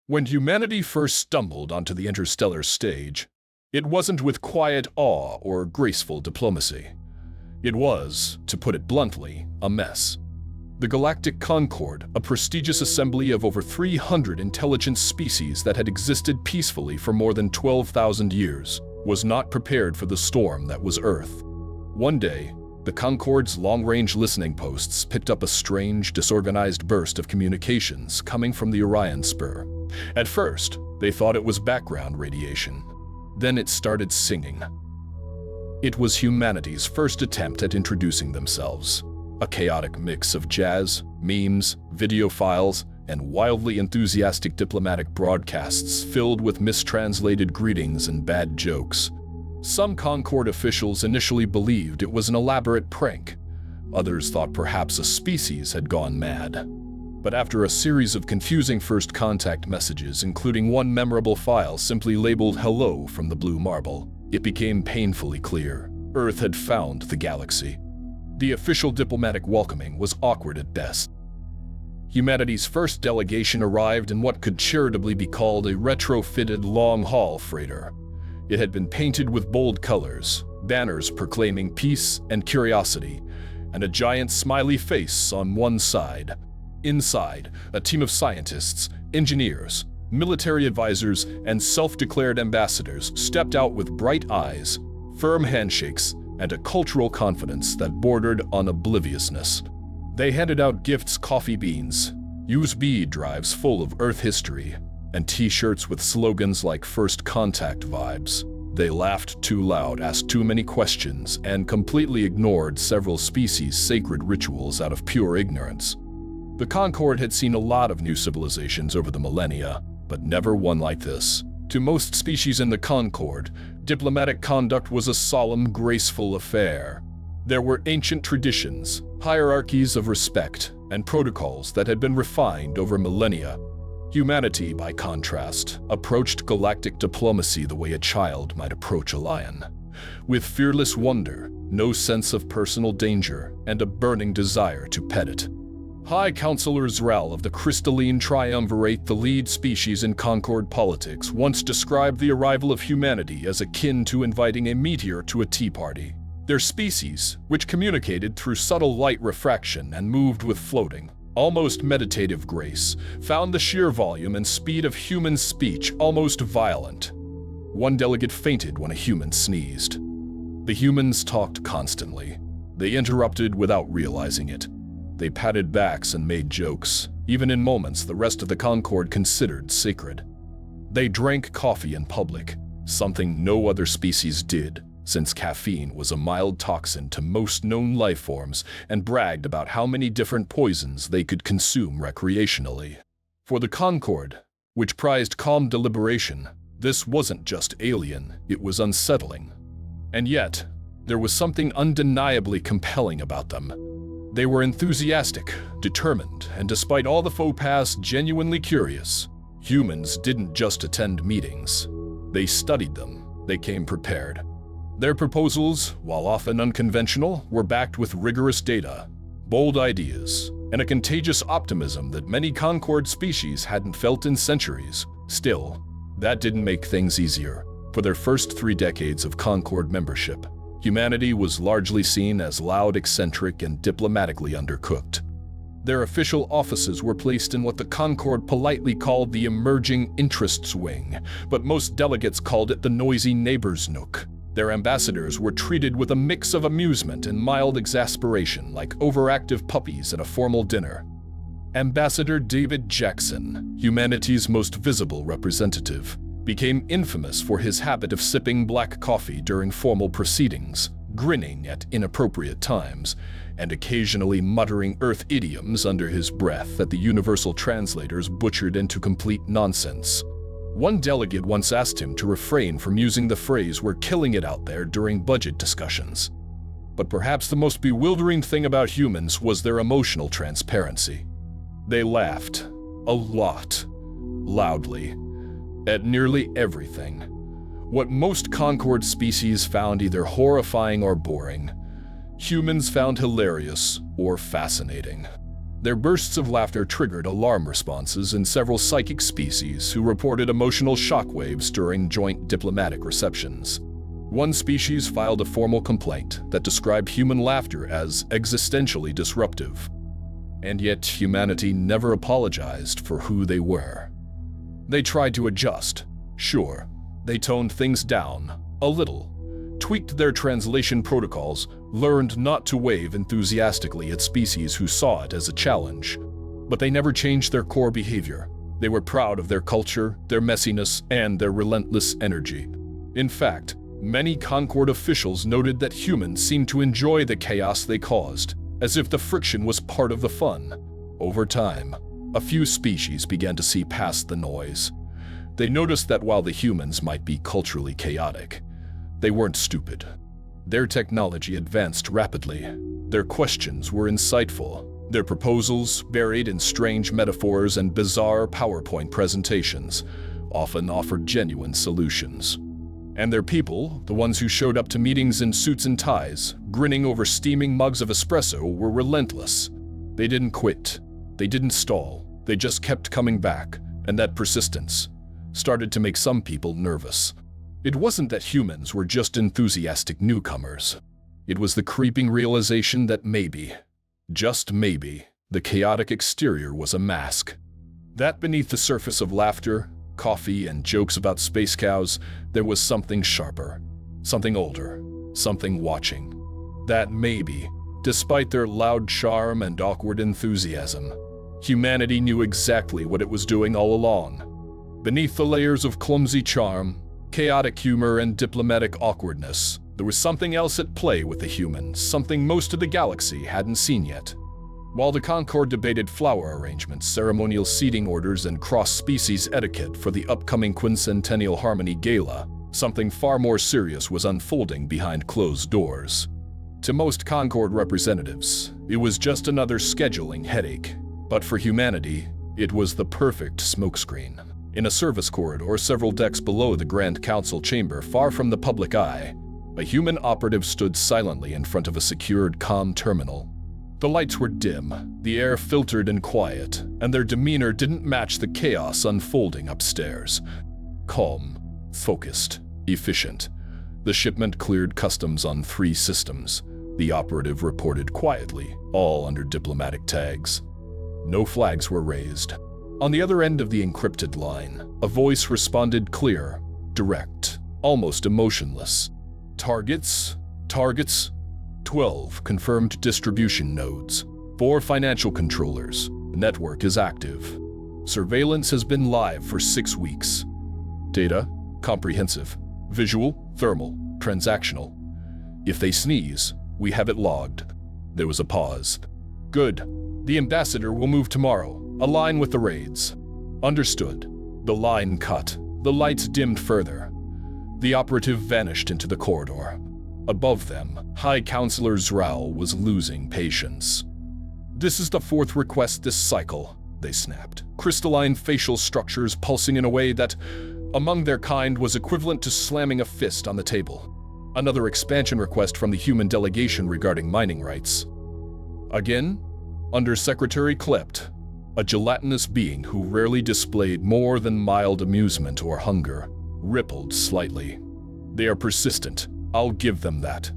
When humanity first stumbled onto the interstellar stage, it wasn't with quiet awe or graceful diplomacy. It was, to put it bluntly, a mess. The Galactic Concord, a prestigious assembly of over 300 intelligent species that had existed peacefully for more than 12,000 years, was not prepared for the storm that was Earth. One day, the Concord's long-range listening posts picked up a strange, disorganized burst of communications coming from the Orion Spur. At first, they thought it was background radiation. Then it started singing. It was humanity's first attempt at introducing themselves. A chaotic mix of jazz, memes, video files, and wildly enthusiastic diplomatic broadcasts filled with mistranslated greetings and bad jokes. Some Concord officials initially believed it was an elaborate prank. Others thought perhaps a species had gone mad. But after a series of confusing first contact messages, including one memorable file simply labeled "Hello" from the Blue Marble, it became painfully clear Earth had found the galaxy. The official diplomatic welcoming was awkward at best. Humanity's first delegation arrived in what could charitably be called a retrofitted long-haul freighter. It had been painted with bold colors, banners proclaiming peace and curiosity, and a giant smiley face on one side. Inside, a team of scientists, engineers, military advisors, and self-declared ambassadors stepped out with bright eyes, firm handshakes, and a cultural confidence that bordered on obliviousness. They handed out gifts, coffee beans, USB drives full of Earth history, and t-shirts with slogans like "First Contact vibes." They laughed too loud, asked too many questions, and completely ignored several species' sacred rituals out of pure ignorance. The Concord had seen a lot of new civilizations over the millennia, but never one like this. To most species in the Concord, diplomatic conduct was a solemn, graceful affair. There were ancient traditions, hierarchies of respect, and protocols that had been refined over millennia. Humanity, by contrast, approached galactic diplomacy the way a child might approach a lion, with fearless wonder, no sense of personal danger, and a burning desire to pet it. High Counselor Zral of the Crystalline Triumvirate, the lead species in Concord politics, once described the arrival of humanity as akin to inviting a meteor to a tea party. Their species, which communicated through subtle light refraction and moved with floating, almost meditative grace, found the sheer volume and speed of human speech almost violent. One delegate fainted when a human sneezed. The humans talked constantly. They interrupted without realizing it. They patted backs and made jokes, even in moments the rest of the Concord considered sacred. They drank coffee in public, something no other species did, since caffeine was a mild toxin to most known life forms, and bragged about how many different poisons they could consume recreationally. For the Concord, which prized calm deliberation, this wasn't just alien, it was unsettling. And yet, there was something undeniably compelling about them. They were enthusiastic, determined, and despite all the faux pas, genuinely curious. Humans didn't just attend meetings. They studied them. They came prepared. Their proposals, while often unconventional, were backed with rigorous data, bold ideas, and a contagious optimism that many Concord species hadn't felt in centuries. Still, that didn't make things easier. For their first 3 decades of Concord membership, humanity was largely seen as loud, eccentric, and diplomatically undercooked. Their official offices were placed in what the Concord politely called the Emerging Interests Wing, but most delegates called it the Noisy Neighbors Nook. Their ambassadors were treated with a mix of amusement and mild exasperation, like overactive puppies at a formal dinner. Ambassador David Jackson, humanity's most visible representative, became infamous for his habit of sipping black coffee during formal proceedings, grinning at inappropriate times, and occasionally muttering Earth idioms under his breath that the universal translators butchered into complete nonsense. One delegate once asked him to refrain from using the phrase "we're killing it out there" during budget discussions. But perhaps the most bewildering thing about humans was their emotional transparency. They laughed, a lot, loudly, at nearly everything. What most Concord species found either horrifying or boring, humans found hilarious or fascinating. Their bursts of laughter triggered alarm responses in several psychic species who reported emotional shockwaves during joint diplomatic receptions. One species filed a formal complaint that described human laughter as existentially disruptive. And yet humanity never apologized for who they were. They tried to adjust. Sure, they toned things down a little, tweaked their translation protocols, learned not to wave enthusiastically at species who saw it as a challenge. But they never changed their core behavior. They were proud of their culture, their messiness, and their relentless energy. In fact, many Concord officials noted that humans seemed to enjoy the chaos they caused, as if the friction was part of the fun. Over time, a few species began to see past the noise. They noticed that while the humans might be culturally chaotic, they weren't stupid. Their technology advanced rapidly. Their questions were insightful. Their proposals, buried in strange metaphors and bizarre PowerPoint presentations, often offered genuine solutions. And their people, the ones who showed up to meetings in suits and ties, grinning over steaming mugs of espresso, were relentless. They didn't quit. They didn't stall. They just kept coming back, and that persistence started to make some people nervous. It wasn't that humans were just enthusiastic newcomers. It was the creeping realization that maybe, just maybe, the chaotic exterior was a mask. That beneath the surface of laughter, coffee, and jokes about space cows, there was something sharper, something older, something watching. That maybe, despite their loud charm and awkward enthusiasm, humanity knew exactly what it was doing all along. Beneath the layers of clumsy charm, chaotic humor, and diplomatic awkwardness, there was something else at play with the humans, something most of the galaxy hadn't seen yet. While the Concord debated flower arrangements, ceremonial seating orders, and cross-species etiquette for the upcoming Quincentennial Harmony Gala, something far more serious was unfolding behind closed doors. To most Concord representatives, it was just another scheduling headache. But for humanity, it was the perfect smokescreen. In a service corridor several decks below the Grand Council chamber, far from the public eye, a human operative stood silently in front of a secured comm terminal. The lights were dim, the air filtered and quiet, and their demeanor didn't match the chaos unfolding upstairs. Calm, focused, efficient. The shipment cleared customs on 3 systems. The operative reported quietly, all under diplomatic tags. No flags were raised. On the other end of the encrypted line, a voice responded clear, direct, almost emotionless. Targets? 12 confirmed distribution nodes. 4 financial controllers. The network is active. Surveillance has been live for 6 weeks. Data? Comprehensive. Visual, thermal, transactional. If they sneeze, we have it logged. There was a pause. Good. The ambassador will move tomorrow. Align with the raids. Understood. The line cut. The lights dimmed further. The operative vanished into the corridor. Above them, High Counselor Zral was losing patience. This is the 4th request this cycle, they snapped. Crystalline facial structures pulsing in a way that, among their kind, was equivalent to slamming a fist on the table. Another expansion request from the human delegation regarding mining rights. Again, Undersecretary Klept, a gelatinous being who rarely displayed more than mild amusement or hunger, rippled slightly. They are persistent, I'll give them that.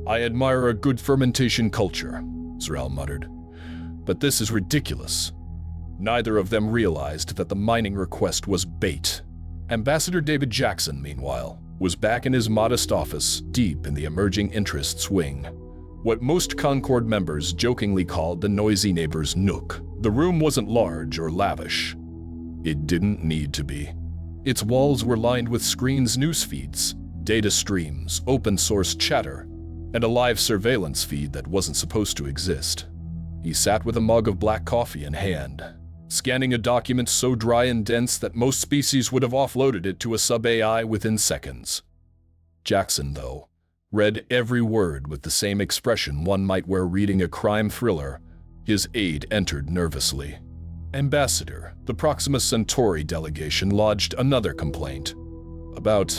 I admire a good fermentation culture, Zral muttered. But this is ridiculous. Neither of them realized that the mining request was bait. Ambassador David Jackson, meanwhile, was back in his modest office, deep in the emerging interests wing. What most Concord members jokingly called the noisy neighbor's nook. The room wasn't large or lavish. It didn't need to be. Its walls were lined with screens, news feeds, data streams, open-source chatter, and a live surveillance feed that wasn't supposed to exist. He sat with a mug of black coffee in hand, scanning a document so dry and dense that most species would have offloaded it to a sub-AI within seconds. Jackson, though, read every word with the same expression one might wear reading a crime thriller. His aide entered nervously. Ambassador, the Proxima Centauri delegation lodged another complaint. About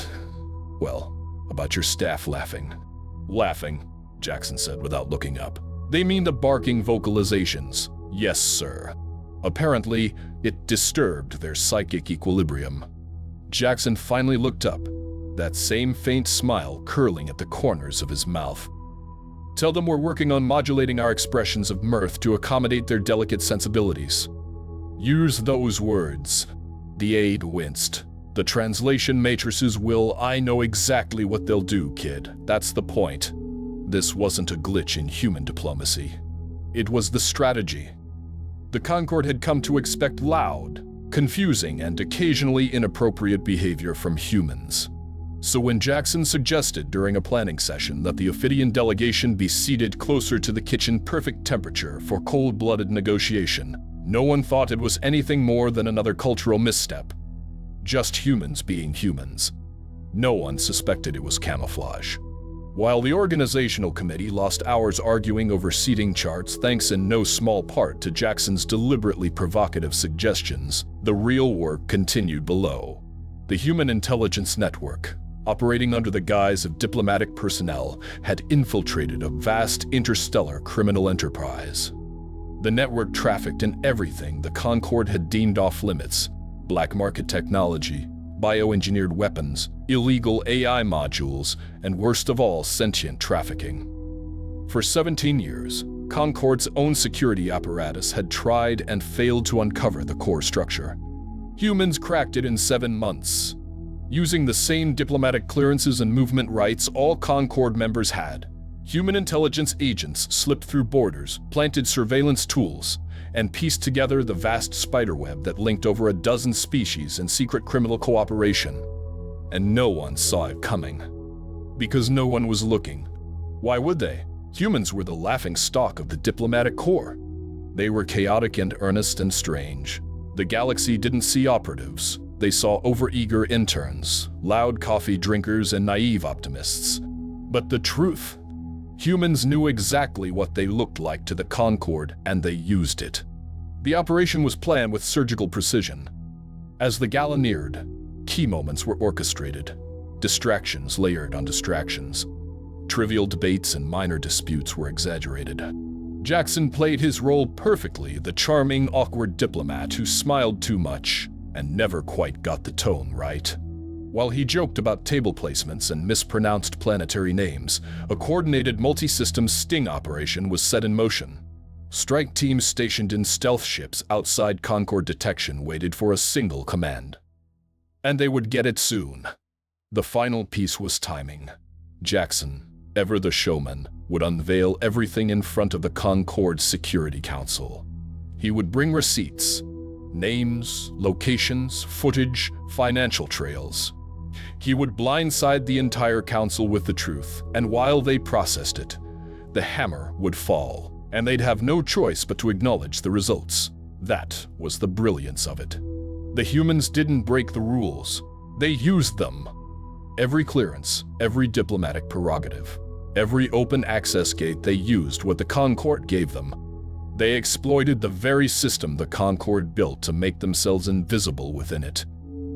your staff laughing. Laughing, Jackson said without looking up. They mean the barking vocalizations. Yes, sir. Apparently, it disturbed their psychic equilibrium. Jackson finally looked up, that same faint smile curling at the corners of his mouth. Tell them we're working on modulating our expressions of mirth to accommodate their delicate sensibilities. Use those words. The aide winced. The translation matrices will. I know exactly what they'll do, kid. That's the point. This wasn't a glitch in human diplomacy. It was the strategy. The Concord had come to expect loud, confusing, and occasionally inappropriate behavior from humans. So when Jackson suggested during a planning session that the Ophidian delegation be seated closer to the kitchen perfect temperature for cold-blooded negotiation, no one thought it was anything more than another cultural misstep. Just humans being humans. No one suspected it was camouflage. While the organizational committee lost hours arguing over seating charts thanks in no small part to Jackson's deliberately provocative suggestions, the real work continued below. The Human Intelligence Network, operating under the guise of diplomatic personnel, had infiltrated a vast interstellar criminal enterprise. The network trafficked in everything the Concord had deemed off-limits: black market technology, bioengineered weapons, illegal AI modules, and worst of all, sentient trafficking. For 17 years, Concord's own security apparatus had tried and failed to uncover the core structure. Humans cracked it in 7 months. Using the same diplomatic clearances and movement rights all Concord members had, human intelligence agents slipped through borders, planted surveillance tools, and pieced together the vast spiderweb that linked over a dozen species in secret criminal cooperation. And no one saw it coming. Because no one was looking. Why would they? Humans were the laughing stock of the diplomatic corps. They were chaotic and earnest and strange. The galaxy didn't see operatives. They saw overeager interns, loud coffee drinkers, and naive optimists. But the truth? Humans knew exactly what they looked like to the Concord, and they used it. The operation was planned with surgical precision. As the gala neared, key moments were orchestrated, distractions layered on distractions. Trivial debates and minor disputes were exaggerated. Jackson played his role perfectly, the charming, awkward diplomat who smiled too much and never quite got the tone right. While he joked about table placements and mispronounced planetary names, a coordinated multi-system sting operation was set in motion. Strike teams stationed in stealth ships outside Concord detection waited for a single command. And they would get it soon. The final piece was timing. Jackson, ever the showman, would unveil everything in front of the Concord Security Council. He would bring receipts, names, locations, footage, financial trails. He would blindside the entire council with the truth, and while they processed it, the hammer would fall, and they'd have no choice but to acknowledge the results. That was the brilliance of it. The humans didn't break the rules. They used them. Every clearance, every diplomatic prerogative, every open access gate, they used what the Concord gave them. They exploited the very system the Concord built to make themselves invisible within it.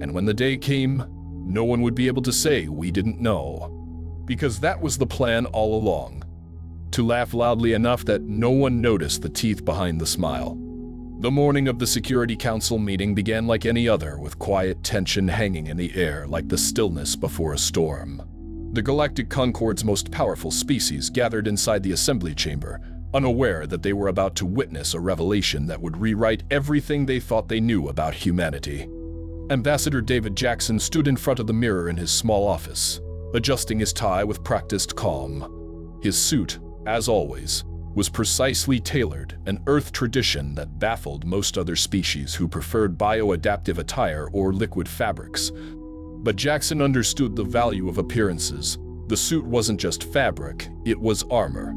And when the day came, no one would be able to say we didn't know. Because that was the plan all along. To laugh loudly enough that no one noticed the teeth behind the smile. The morning of the Security Council meeting began like any other, with quiet tension hanging in the air like the stillness before a storm. The Galactic Concord's most powerful species gathered inside the assembly chamber, unaware that they were about to witness a revelation that would rewrite everything they thought they knew about humanity. Ambassador David Jackson stood in front of the mirror in his small office, adjusting his tie with practiced calm. His suit, as always, was precisely tailored, an Earth tradition that baffled most other species who preferred bioadaptive attire or liquid fabrics. But Jackson understood the value of appearances. The suit wasn't just fabric, it was armor.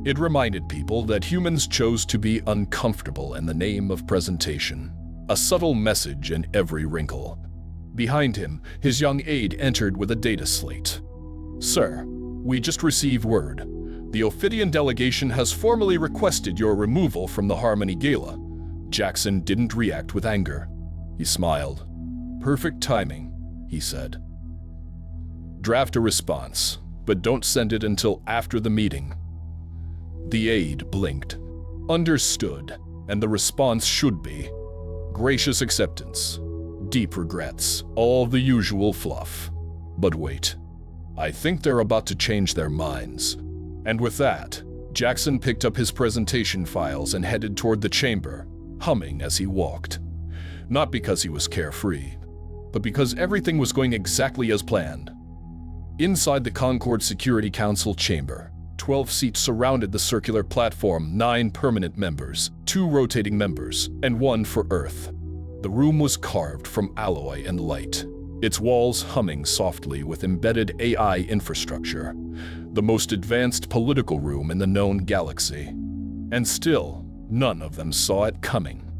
It reminded people that humans chose to be uncomfortable in the name of presentation. A subtle message in every wrinkle. Behind him, his young aide entered with a data slate. "Sir, we just received word. The Ophidian delegation has formally requested your removal from the Harmony Gala." Jackson didn't react with anger. He smiled. "Perfect timing," he said. "Draft a response, but don't send it until after the meeting." The aide blinked. "Understood." And the response should be gracious acceptance, deep regrets, all the usual fluff. But wait, I think they're about to change their minds. And with that, Jackson picked up his presentation files and headed toward the chamber, humming as he walked. Not because he was carefree, but because everything was going exactly as planned. Inside the Concord Security Council chamber, 12 seats surrounded the circular platform, 9 permanent members, 2 rotating members, and 1 for Earth. The room was carved from alloy and light, its walls humming softly with embedded AI infrastructure, the most advanced political room in the known galaxy. And still, none of them saw it coming.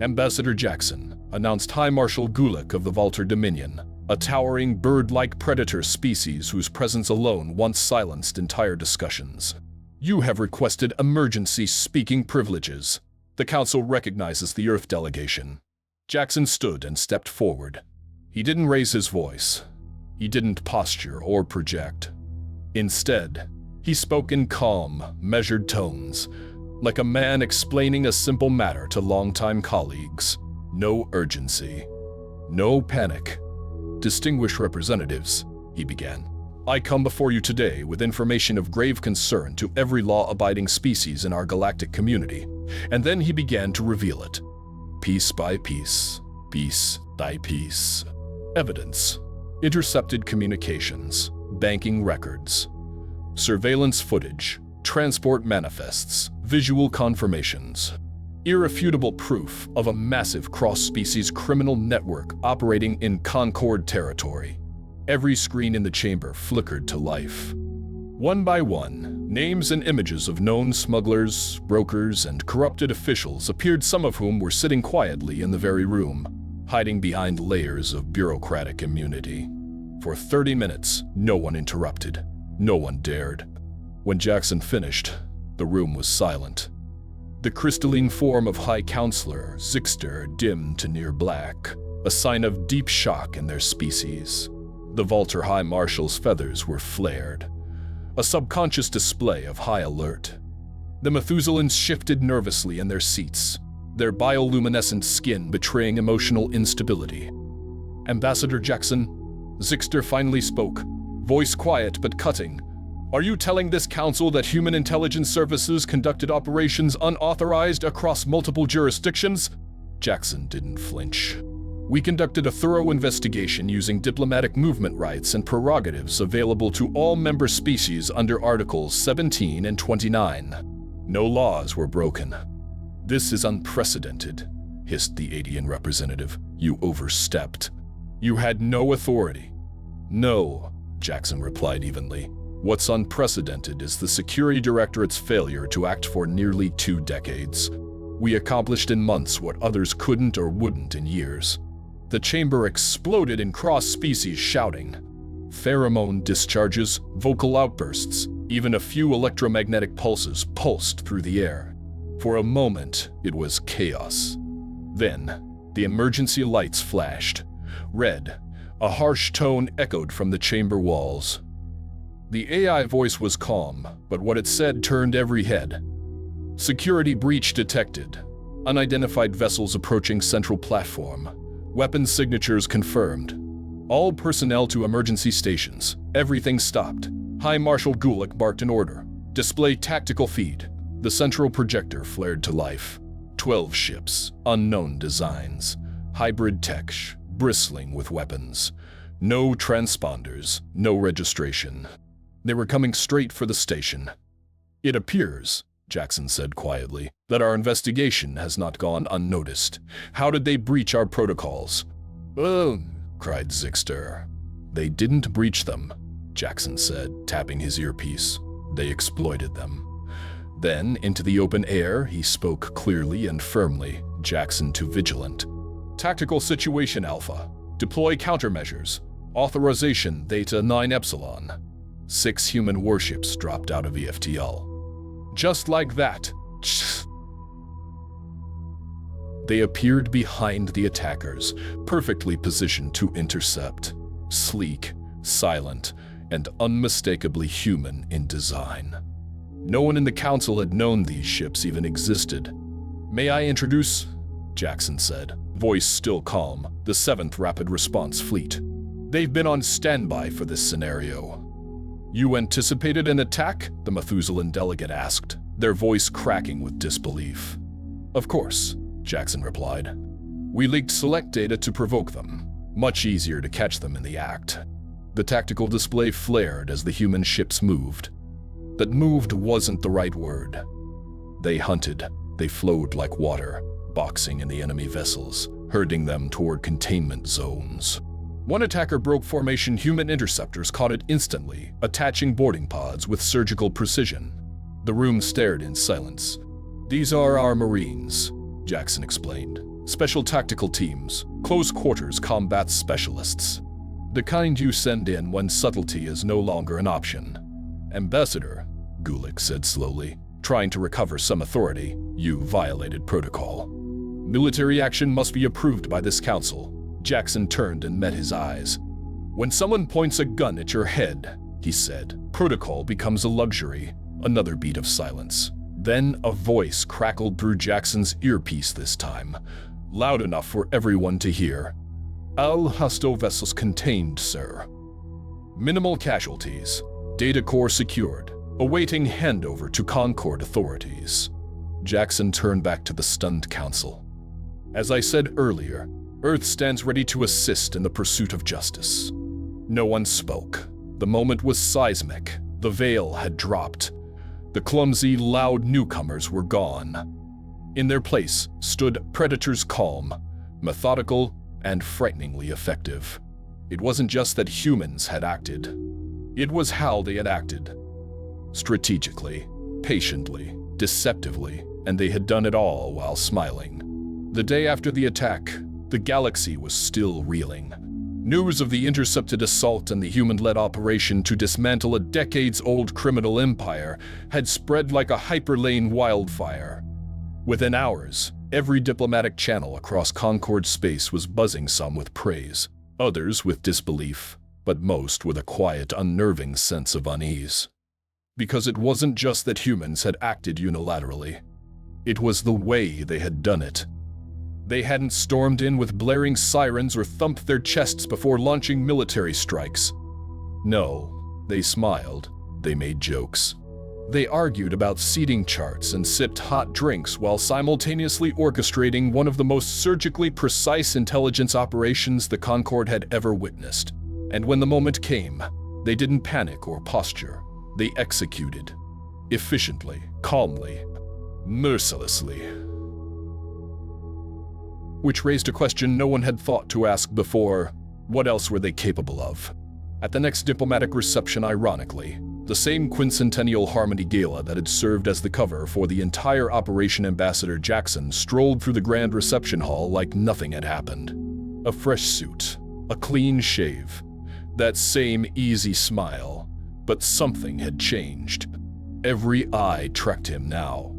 Ambassador Jackson announced High Marshal Gulick of the Valter Dominion, a towering bird-like predator species whose presence alone once silenced entire discussions. You have requested emergency speaking privileges. The Council recognizes the Earth delegation. Jackson stood and stepped forward. He didn't raise his voice. He didn't posture or project. Instead, he spoke in calm, measured tones, like a man explaining a simple matter to longtime colleagues. No urgency. No panic. Distinguished representatives, he began. I come before you today with information of grave concern to every law-abiding species in our galactic community. And then he began to reveal it. Piece by piece, piece by piece. Evidence. Intercepted communications, banking records, surveillance footage, transport manifests, visual confirmations. Irrefutable proof of a massive cross-species criminal network operating in Concord territory. Every screen in the chamber flickered to life. One by one, names and images of known smugglers, brokers, and corrupted officials appeared, some of whom were sitting quietly in the very room, hiding behind layers of bureaucratic immunity. For 30 minutes, no one interrupted. No one dared. When Jackson finished, the room was silent. The crystalline form of High Counselor Zixter dimmed to near black, a sign of deep shock in their species. The Valter High Marshal's feathers were flared, a subconscious display of high alert. The Methuselahs shifted nervously in their seats, their bioluminescent skin betraying emotional instability. Ambassador Jackson, Zixter finally spoke, voice quiet but cutting. Are you telling this council that human intelligence services conducted operations unauthorized across multiple jurisdictions? Jackson didn't flinch. We conducted a thorough investigation using diplomatic movement rights and prerogatives available to all member species under Articles 17 and 29. No laws were broken. This is unprecedented, hissed the Adian representative. You overstepped. You had no authority. No, Jackson replied evenly. What's unprecedented is the Security Directorate's failure to act for nearly 2 decades. We accomplished in months what others couldn't or wouldn't in years. The chamber exploded in cross-species shouting. Pheromone discharges, vocal outbursts, even a few electromagnetic pulses pulsed through the air. For a moment, it was chaos. Then, the emergency lights flashed. Red, a harsh tone echoed from the chamber walls. The AI voice was calm, but what it said turned every head. Security breach detected. Unidentified vessels approaching central platform. Weapons signatures confirmed. All personnel to emergency stations. Everything stopped. High Marshal Gulick barked an order. Display tactical feed. The central projector flared to life. 12 ships, unknown designs. Hybrid tech, bristling with weapons. No transponders, no registration. They were coming straight for the station. It appears, Jackson said quietly, that our investigation has not gone unnoticed. How did they breach our protocols? Cried Zixter. They didn't breach them, Jackson said, tapping his earpiece. They exploited them. Then, into the open air, he spoke clearly and firmly, Jackson to Vigilant. Tactical situation Alpha. Deploy countermeasures. Authorization Theta 9 Epsilon. 6 human warships dropped out of EFTL. Just like that. They appeared behind the attackers, perfectly positioned to intercept. Sleek, silent, and unmistakably human in design. No one in the council had known these ships even existed. "May I introduce?" Jackson said, voice still calm, the 7th Rapid Response Fleet. "They've been on standby for this scenario." "You anticipated an attack?" the Methuselan delegate asked, their voice cracking with disbelief. "Of course," Jackson replied. "We leaked select data to provoke them. Much easier to catch them in the act." The tactical display flared as the human ships moved. That moved wasn't the right word. They hunted. They flowed like water, boxing in the enemy vessels, herding them toward containment zones. One attacker broke formation. Human interceptors caught it instantly, attaching boarding pods with surgical precision. The room stared in silence. "These are our Marines," Jackson explained. "Special tactical teams, close quarters combat specialists. The kind you send in when subtlety is no longer an option." "Ambassador," Gulick said slowly, trying to recover some authority, "you violated protocol. Military action must be approved by this council." Jackson turned and met his eyes. "When someone points a gun at your head," he said, "protocol becomes a luxury." Another beat of silence. Then a voice crackled through Jackson's earpiece this time, loud enough for everyone to hear. "All hostile vessels contained, sir. Minimal casualties. Data core secured. Awaiting handover to Concord authorities." Jackson turned back to the stunned council. "As I said earlier, Earth stands ready to assist in the pursuit of justice." No one spoke. The moment was seismic. The veil had dropped. The clumsy, loud newcomers were gone. In their place stood predators calm, methodical, and frighteningly effective. It wasn't just that humans had acted. It was how they had acted. Strategically, patiently, deceptively, and they had done it all while smiling. The day after the attack, the galaxy was still reeling. News of the intercepted assault and the human-led operation to dismantle a decades-old criminal empire had spread like a hyperlane wildfire. Within hours, every diplomatic channel across Concord space was buzzing, some with praise, others with disbelief, but most with a quiet, unnerving sense of unease. Because it wasn't just that humans had acted unilaterally. It was the way they had done it. They hadn't stormed in with blaring sirens or thumped their chests before launching military strikes. No, they smiled. They made jokes. They argued about seating charts and sipped hot drinks while simultaneously orchestrating one of the most surgically precise intelligence operations the Concord had ever witnessed. And when the moment came, they didn't panic or posture. They executed. Efficiently, calmly, mercilessly. Which raised a question no one had thought to ask before. What else were they capable of? At the next diplomatic reception, ironically, the same quincentennial Harmony Gala that had served as the cover for the entire operation, Ambassador Jackson strolled through the grand reception hall like nothing had happened. A fresh suit, a clean shave, that same easy smile, but something had changed. Every eye tracked him now.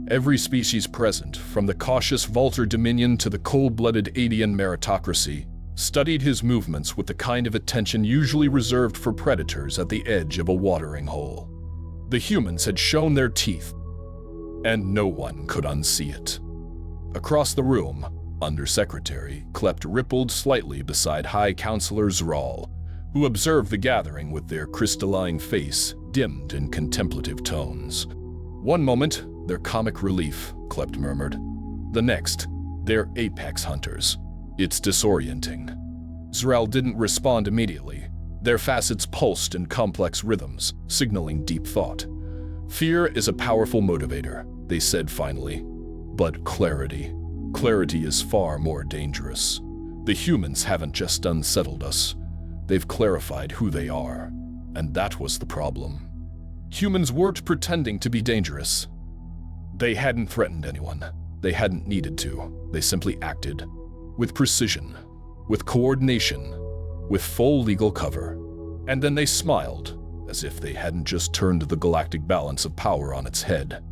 Every species present, from the cautious Volter Dominion to the cold-blooded Adian meritocracy, studied his movements with the kind of attention usually reserved for predators at the edge of a watering hole. The humans had shown their teeth, and no one could unsee it. Across the room, Undersecretary Klept rippled slightly beside High Counselor Zral, who observed the gathering with their crystalline face dimmed in contemplative tones. One moment, their comic relief, Klept murmured. The next, they're apex hunters. It's disorienting. Zral didn't respond immediately. Their facets pulsed in complex rhythms, signaling deep thought. "Fear is a powerful motivator," they said finally. "But clarity is far more dangerous. The humans haven't just unsettled us. They've clarified who they are. And that was the problem. Humans weren't pretending to be dangerous. They hadn't threatened anyone. They hadn't needed to. They simply acted. With precision. With coordination. With full legal cover. And then they smiled, as if they hadn't just turned the galactic balance of power on its head.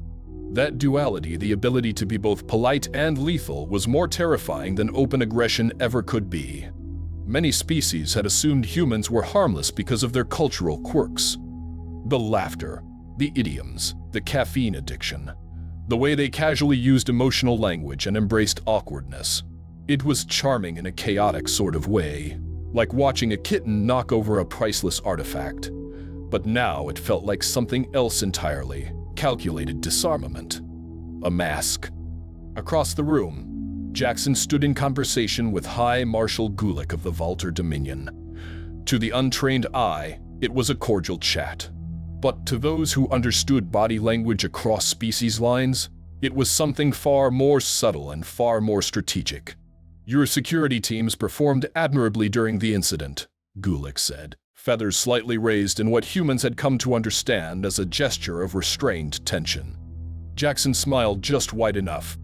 That duality, the ability to be both polite and lethal, was more terrifying than open aggression ever could be. Many species had assumed humans were harmless because of their cultural quirks. The laughter, the idioms, the caffeine addiction. The way they casually used emotional language and embraced awkwardness. It was charming in a chaotic sort of way, like watching a kitten knock over a priceless artifact. But now it felt like something else entirely, calculated disarmament. A mask. Across the room, Jackson stood in conversation with High Marshal Gulick of the Valter Dominion. To the untrained eye, it was a cordial chat. But to those who understood body language across species lines, it was something far more subtle and far more strategic. "Your security teams performed admirably during the incident," Gulick said, feathers slightly raised in what humans had come to understand as a gesture of restrained tension. Jackson smiled just wide enough.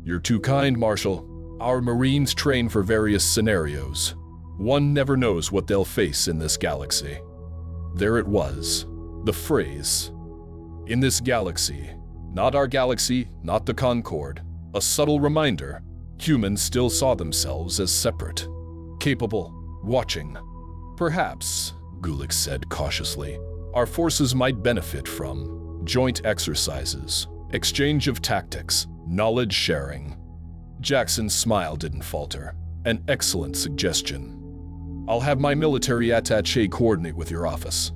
"You're too kind, Marshal. Our Marines train for various scenarios. One never knows what they'll face in this galaxy." There it was, the phrase. In this galaxy, not our galaxy, not the Concord, a subtle reminder, humans still saw themselves as separate, capable, watching. "Perhaps," Gulick said cautiously, "our forces might benefit from joint exercises, exchange of tactics, knowledge sharing." Jackson's smile didn't falter. "An excellent suggestion. I'll have my military attaché coordinate with your office."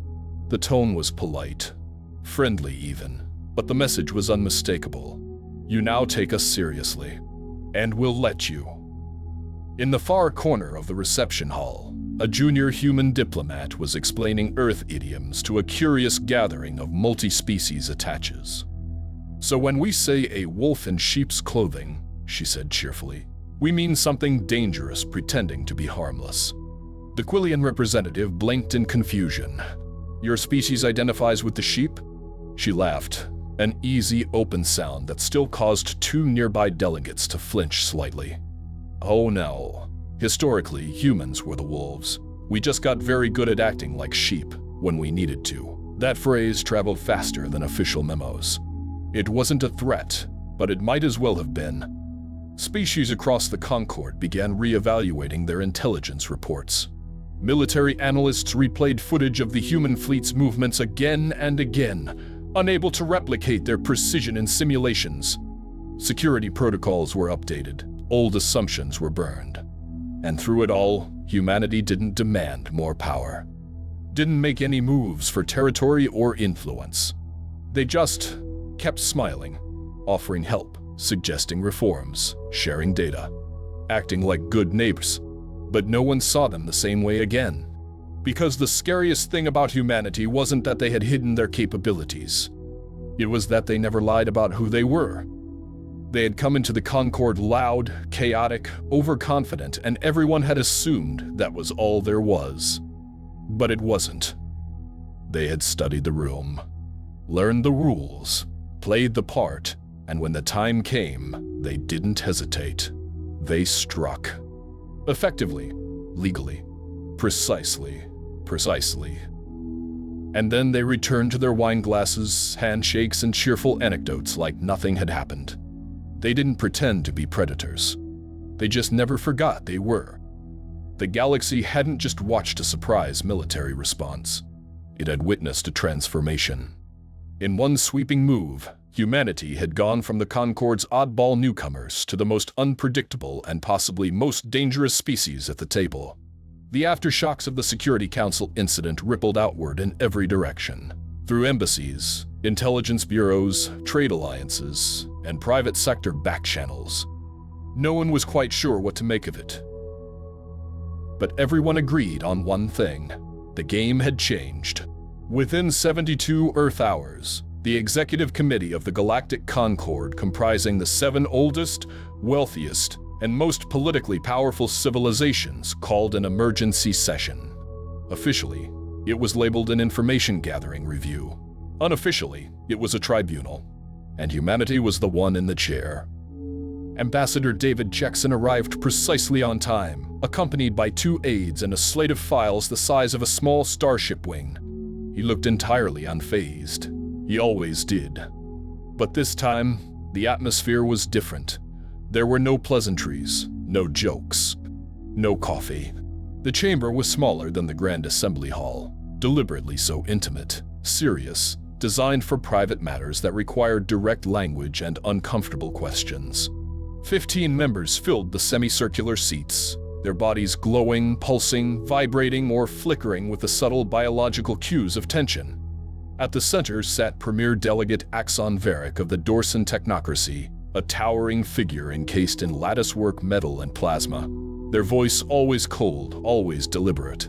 The tone was polite, friendly even, but the message was unmistakable. "You now take us seriously, and we'll let you." In the far corner of the reception hall, a junior human diplomat was explaining Earth idioms to a curious gathering of multi-species attaches. "So when we say a wolf in sheep's clothing," she said cheerfully, "we mean something dangerous pretending to be harmless." The Quillian representative blinked in confusion. "Your species identifies with the sheep?" She laughed, an easy, open sound that still caused two nearby delegates to flinch slightly. "Oh no. Historically, humans were the wolves. We just got very good at acting like sheep when we needed to." That phrase traveled faster than official memos. It wasn't a threat, but it might as well have been. Species across the Concord began re-evaluating their intelligence reports. Military analysts replayed footage of the human fleet's movements again and again, unable to replicate their precision in simulations. Security protocols were updated, old assumptions were burned. And through it all, humanity didn't demand more power. Didn't make any moves for territory or influence. They just kept smiling, offering help, suggesting reforms, sharing data, acting like good neighbors. But no one saw them the same way again. Because the scariest thing about humanity wasn't that they had hidden their capabilities. It was that they never lied about who they were. They had come into the Concord loud, chaotic, overconfident, and everyone had assumed that was all there was. But it wasn't. They had studied the room, learned the rules, played the part, and when the time came, they didn't hesitate. They struck. Effectively, legally, precisely. And then they returned to their wine glasses, handshakes, and cheerful anecdotes like nothing had happened. They didn't pretend to be predators. They just never forgot they were. The galaxy hadn't just watched a surprise military response. It had witnessed a transformation. In one sweeping move, humanity had gone from the Concord's oddball newcomers to the most unpredictable and possibly most dangerous species at the table. The aftershocks of the Security Council incident rippled outward in every direction, through embassies, intelligence bureaus, trade alliances, and private sector backchannels. No one was quite sure what to make of it. But everyone agreed on one thing: the game had changed. Within 72 Earth hours, the executive committee of the Galactic Concord, comprising the 7 oldest, wealthiest, and most politically powerful civilizations, called an emergency session. Officially, it was labeled an information gathering review. Unofficially, it was a tribunal, and humanity was the one in the chair. Ambassador David Jackson arrived precisely on time, accompanied by 2 aides and a slate of files the size of a small starship wing. He looked entirely unfazed. He always did. But this time, the atmosphere was different. There were no pleasantries, no jokes, no coffee. The chamber was smaller than the Grand Assembly Hall, deliberately so intimate, serious, designed for private matters that required direct language and uncomfortable questions. 15 members filled the semicircular seats, their bodies glowing, pulsing, vibrating, or flickering with the subtle biological cues of tension. At the center sat Premier Delegate Axon Varric of the Dorsan Technocracy, a towering figure encased in latticework metal and plasma, their voice always cold, always deliberate.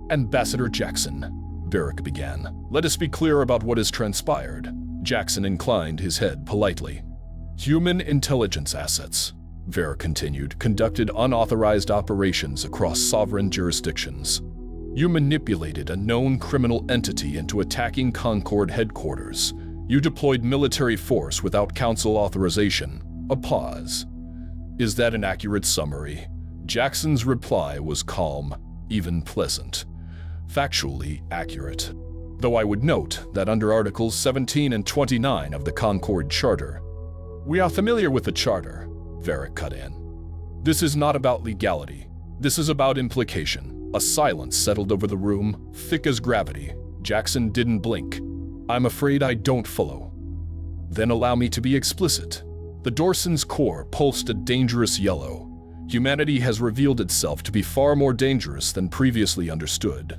"Ambassador Jackson," Varric began, "let us be clear about what has transpired." Jackson inclined his head politely. "Human intelligence assets," Varric continued, "conducted unauthorized operations across sovereign jurisdictions. You manipulated a known criminal entity into attacking Concord headquarters. You deployed military force without council authorization." A pause. "Is that an accurate summary?" Jackson's reply was calm, even pleasant. "Factually accurate. Though I would note that under Articles 17 and 29 of the Concord Charter—" "We are familiar with the Charter," Varric cut in. "This is not about legality. This is about implication." A silence settled over the room, thick as gravity. Jackson didn't blink. "I'm afraid I don't follow." "Then allow me to be explicit." The Dorsan's core pulsed a dangerous yellow. Humanity has revealed itself to be far more dangerous than previously understood.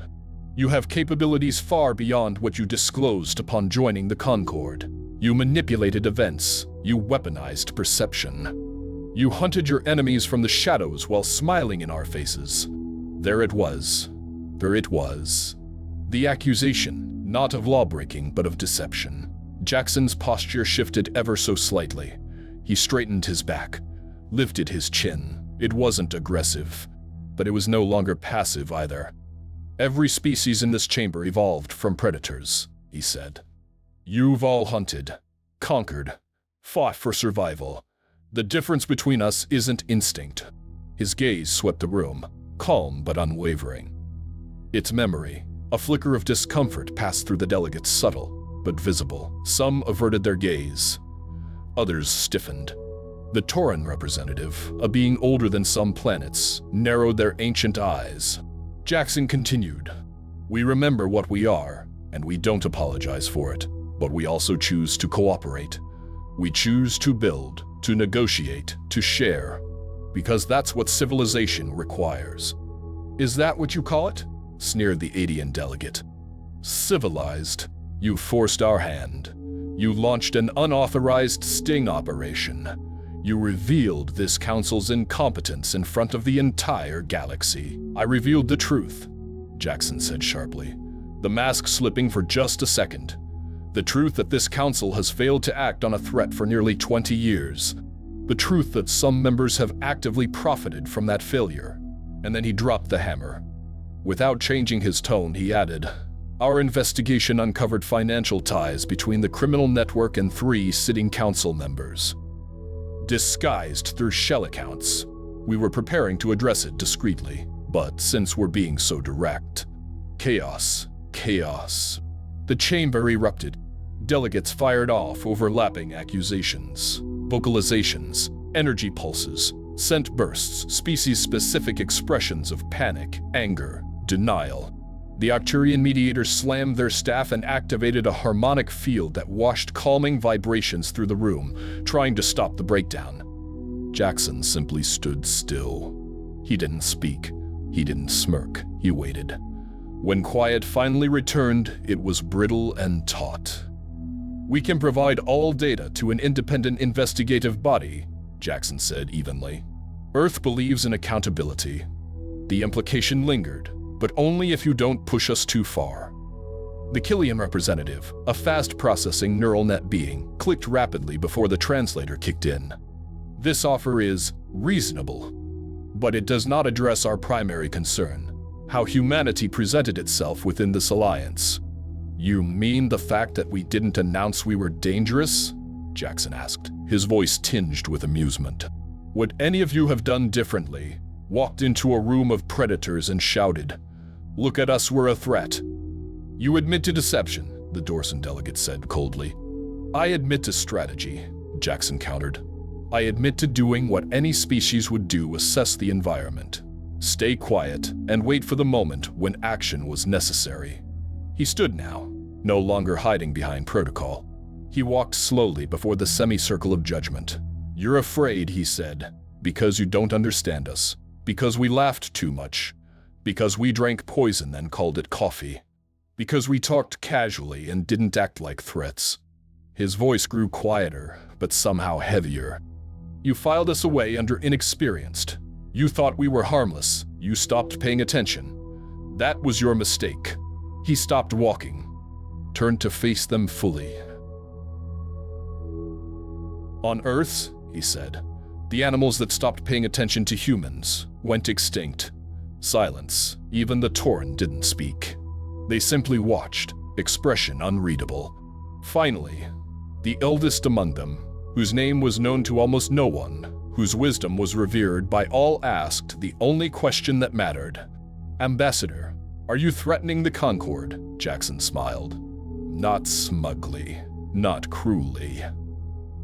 You have capabilities far beyond what you disclosed upon joining the Concord. You manipulated events. You weaponized perception. You hunted your enemies from the shadows while smiling in our faces. There it was. The accusation, not of lawbreaking, but of deception. Jackson's posture shifted ever so slightly. He straightened his back, lifted his chin. It wasn't aggressive, but it was no longer passive either. "Every species in this chamber evolved from predators," he said. "You've all hunted, conquered, fought for survival. The difference between us isn't instinct." His gaze swept the room, calm but unwavering. "It's memory." A flicker of discomfort passed through the delegates, subtle but visible. Some averted their gaze. Others stiffened. The Tauran representative, a being older than some planets, narrowed their ancient eyes. Jackson continued, "We remember what we are, and we don't apologize for it, but we also choose to cooperate. We choose to build, to negotiate, to share, because that's what civilization requires." "Is that what you call it?" sneered the Adian delegate. "Civilized. You forced our hand. You launched an unauthorized sting operation. You revealed this council's incompetence in front of the entire galaxy." "I revealed the truth," Jackson said sharply, the mask slipping for just a second. "The truth that this council has failed to act on a threat for nearly 20 years. The truth that some members have actively profited from that failure." And then he dropped the hammer. Without changing his tone, he added, "Our investigation uncovered financial ties between the criminal network and 3 sitting council members, disguised through shell accounts. We were preparing to address it discreetly, but since we're being so direct—" Chaos. The chamber erupted. Delegates fired off overlapping accusations, vocalizations, energy pulses, scent bursts, species-specific expressions of panic, anger, denial. The Arcturian mediators slammed their staff and activated a harmonic field that washed calming vibrations through the room, trying to stop the breakdown. Jackson simply stood still. He didn't speak. He didn't smirk. He waited. When quiet finally returned, it was brittle and taut. "We can provide all data to an independent investigative body," Jackson said evenly. "Earth believes in accountability." The implication lingered, but only if you don't push us too far. The Killian representative, a fast-processing neural net being, clicked rapidly before the translator kicked in. "This offer is reasonable, but it does not address our primary concern, how humanity presented itself within this alliance." "You mean the fact that we didn't announce we were dangerous?" Jackson asked, his voice tinged with amusement. "Would any of you have done differently? Walked into a room of predators and shouted, 'Look at us, we're a threat'?" "You admit to deception," the Dorsan delegate said coldly. "I admit to strategy," Jackson countered. "I admit to doing what any species would do: assess the environment, stay quiet, and wait for the moment when action was necessary." He stood now, no longer hiding behind protocol. He walked slowly before the semicircle of judgment. "You're afraid," he said, "because you don't understand us, because we laughed too much, because we drank poison and called it coffee, because we talked casually and didn't act like threats." His voice grew quieter, but somehow heavier. "You filed us away under inexperienced. You thought we were harmless. You stopped paying attention. That was your mistake." He stopped walking, turned to face them fully. "On Earth," he said, "the animals that stopped paying attention to humans went extinct. Silence. Even the Tauren didn't speak. They simply watched, expression unreadable. Finally, the eldest among them, whose name was known to almost no one, whose wisdom was revered by all, asked the only question that mattered. "Ambassador, are you threatening the Concord?" Jackson smiled. Not smugly, not cruelly,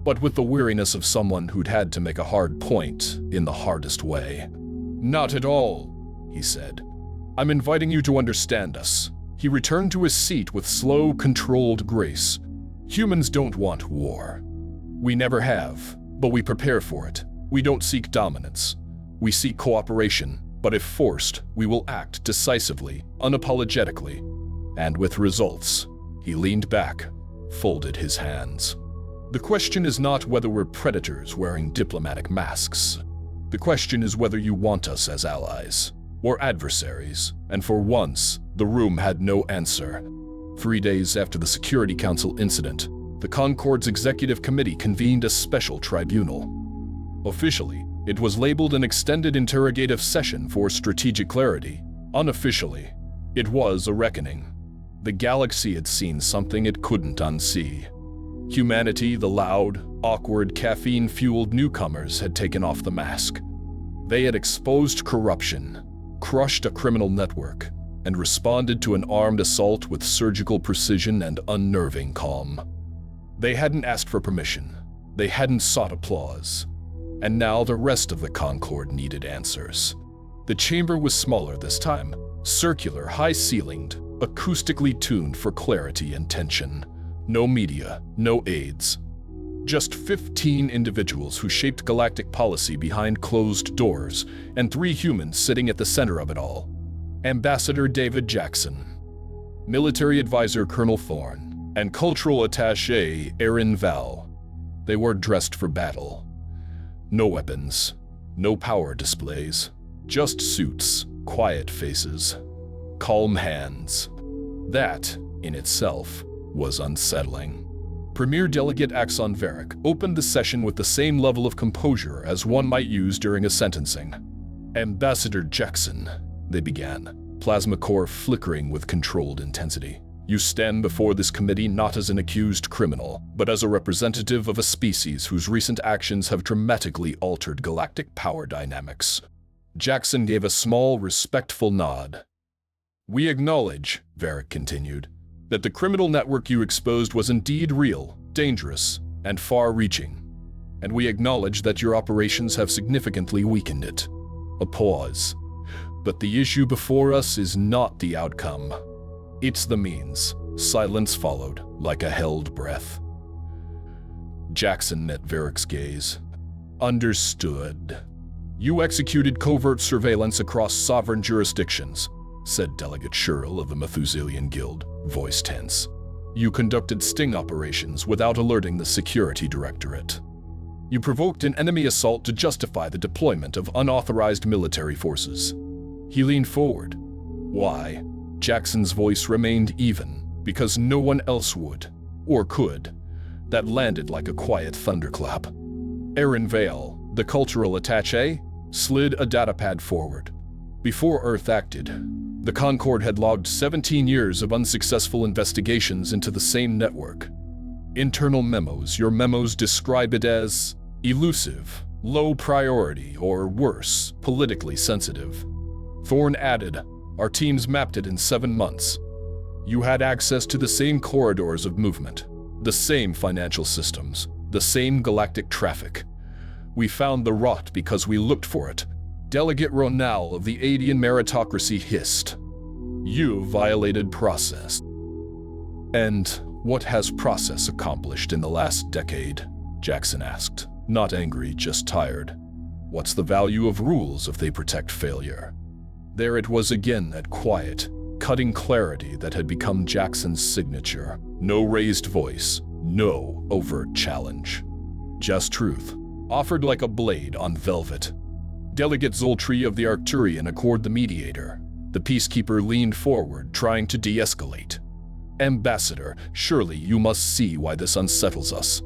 but with the weariness of someone who'd had to make a hard point in the hardest way. "Not at all," he said. "I'm inviting you to understand us." He returned to his seat with slow, controlled grace. "Humans don't want war. We never have, but we prepare for it. We don't seek dominance. We seek cooperation, but if forced, we will act decisively, unapologetically, and with results." He leaned back, folded his hands. "The question is not whether we're predators wearing diplomatic masks. The question is whether you want us as allies or adversaries." And for once, the room had no answer. 3 days after the Security Council incident, the Concord's Executive Committee convened a special tribunal. Officially, it was labeled an extended interrogative session for strategic clarity. Unofficially, it was a reckoning. The galaxy had seen something it couldn't unsee. Humanity, the loud, awkward, caffeine-fueled newcomers, had taken off the mask. They had exposed corruption, crushed a criminal network, and responded to an armed assault with surgical precision and unnerving calm. They hadn't asked for permission. They hadn't sought applause. And now the rest of the Concord needed answers. The chamber was smaller this time, circular, high-ceilinged, acoustically tuned for clarity and tension. No media, no aides. Just 15 individuals who shaped galactic policy behind closed doors, and 3 humans sitting at the center of it all. Ambassador David Jackson, Military Advisor Colonel Thorne, and Cultural Attaché Aaron Val. They were dressed for battle. No weapons, no power displays, just suits, quiet faces, calm hands. That, in itself, was unsettling. Premier Delegate Axon Varric opened the session with the same level of composure as one might use during a sentencing. "Ambassador Jackson," they began, plasma core flickering with controlled intensity. "You stand before this committee not as an accused criminal, but as a representative of a species whose recent actions have dramatically altered galactic power dynamics." Jackson gave a small, respectful nod. "We acknowledge," Varric continued, "that the criminal network you exposed was indeed real, dangerous, and far-reaching. And we acknowledge that your operations have significantly weakened it." A pause. "But the issue before us is not the outcome. It's the means." Silence followed, like a held breath. Jackson met Varric's gaze. "Understood. You executed covert surveillance across sovereign jurisdictions," said Delegate Sherrill of the Methuselian Guild, voice tense. "You conducted sting operations without alerting the Security Directorate. You provoked an enemy assault to justify the deployment of unauthorized military forces." He leaned forward. "Why?" Jackson's voice remained even, "because no one else would, or could." That landed like a quiet thunderclap. Aaron Vale, the cultural attaché, slid a datapad forward. Before Earth acted, the Concord had logged 17 years of unsuccessful investigations into the same network. Internal memos. Your memos describe it as elusive, low priority, or worse, politically sensitive. Thorne added, "Our teams mapped it in 7 months. You had access to the same corridors of movement, the same financial systems, the same galactic traffic. We found the rot because we looked for it." Delegate Ronal of the Adian meritocracy hissed. "You violated process." And what has process accomplished in the last decade? Jackson asked, not angry, just tired. What's the value of rules if they protect failure? There it was again, that quiet, cutting clarity that had become Jackson's signature. No raised voice, no overt challenge. Just truth, offered like a blade on velvet. Delegate Zoltri of the Arcturian Accord, the mediator. The peacekeeper leaned forward, trying to de-escalate. Ambassador, surely you must see why this unsettles us.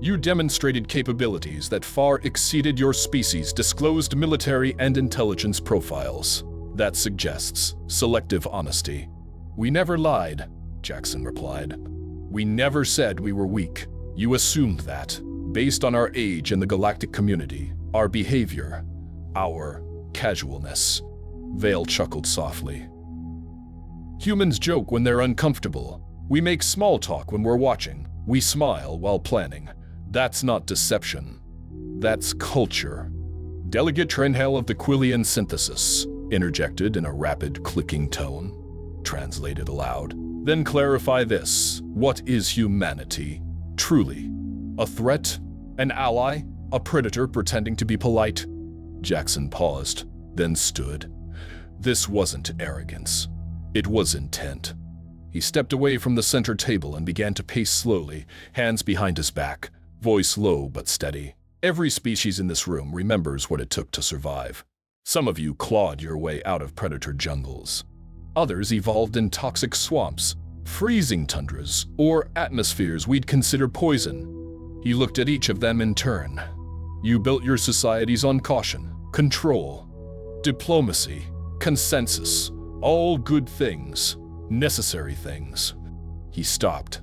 You demonstrated capabilities that far exceeded your species' disclosed military and intelligence profiles. That suggests selective honesty. We never lied, Jackson replied. We never said we were weak. You assumed that, based on our age in the galactic community, our behavior, our casualness. Vale chuckled softly. Humans joke when they're uncomfortable. We make small talk when we're watching. We smile while planning. That's not deception. That's culture. Delegate Trenhale of the Quillian Synthesis interjected in a rapid, clicking tone. Translated aloud. Then clarify this. What is humanity? Truly? A threat? An ally? A predator pretending to be polite? Jackson paused, then stood. This wasn't arrogance. It was intent. He stepped away from the center table and began to pace slowly, hands behind his back, voice low but steady. Every species in this room remembers what it took to survive. Some of you clawed your way out of predator jungles. Others evolved in toxic swamps, freezing tundras, or atmospheres we'd consider poison. He looked at each of them in turn. You built your societies on caution, control, diplomacy, consensus, all good things, necessary things. He stopped.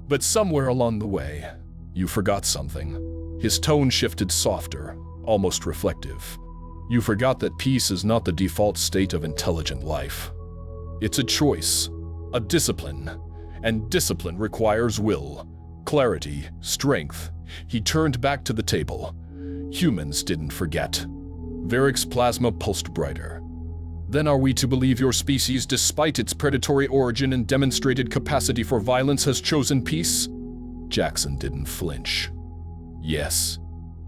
But somewhere along the way, you forgot something. His tone shifted softer, almost reflective. You forgot that peace is not the default state of intelligent life. It's a choice, a discipline, and discipline requires will, clarity, strength. He turned back to the table. Humans didn't forget. Varric's plasma pulsed brighter. Then are we to believe your species, despite its predatory origin and demonstrated capacity for violence, has chosen peace? Jackson didn't flinch. Yes.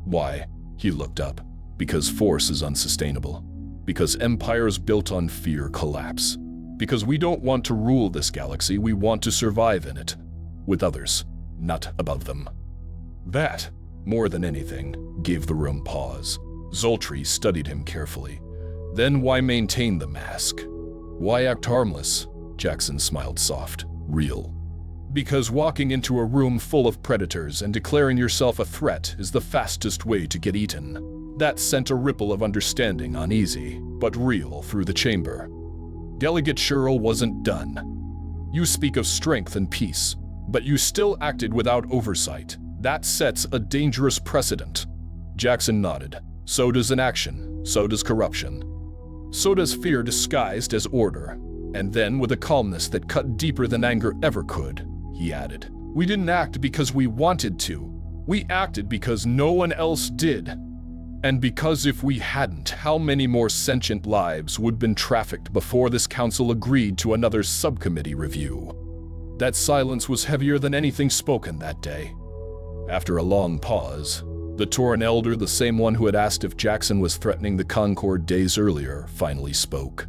Why? He looked up. Because force is unsustainable. Because empires built on fear collapse. Because we don't want to rule this galaxy, we want to survive in it. With others, not above them. That, more than anything, gave the room pause. Zoltri studied him carefully. Then why maintain the mask? Why act harmless? Jackson smiled soft. Real. Because walking into a room full of predators and declaring yourself a threat is the fastest way to get eaten. That sent a ripple of understanding, uneasy, but real, through the chamber. Delegate Sherrill wasn't done. You speak of strength and peace, but you still acted without oversight. That sets a dangerous precedent. Jackson nodded. So does inaction. So does corruption. So does fear disguised as order. And then, with a calmness that cut deeper than anger ever could, he added, we didn't act because we wanted to. We acted because no one else did. And because if we hadn't, how many more sentient lives would have been trafficked before this council agreed to another subcommittee review? That silence was heavier than anything spoken that day. After a long pause, the Tauran elder, the same one who had asked if Jackson was threatening the Concord days earlier, finally spoke.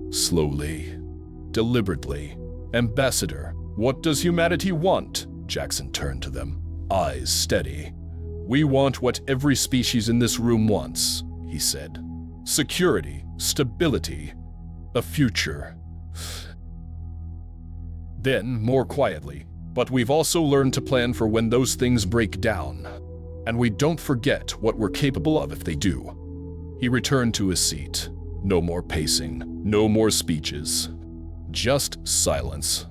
Slowly, deliberately. Ambassador, what does humanity want? Jackson turned to them, eyes steady. We want what every species in this room wants, he said. Security, stability, a future. Then, more quietly, but we've also learned to plan for when those things break down. And we don't forget what we're capable of if they do. He returned to his seat. No more pacing, no more speeches. Just silence.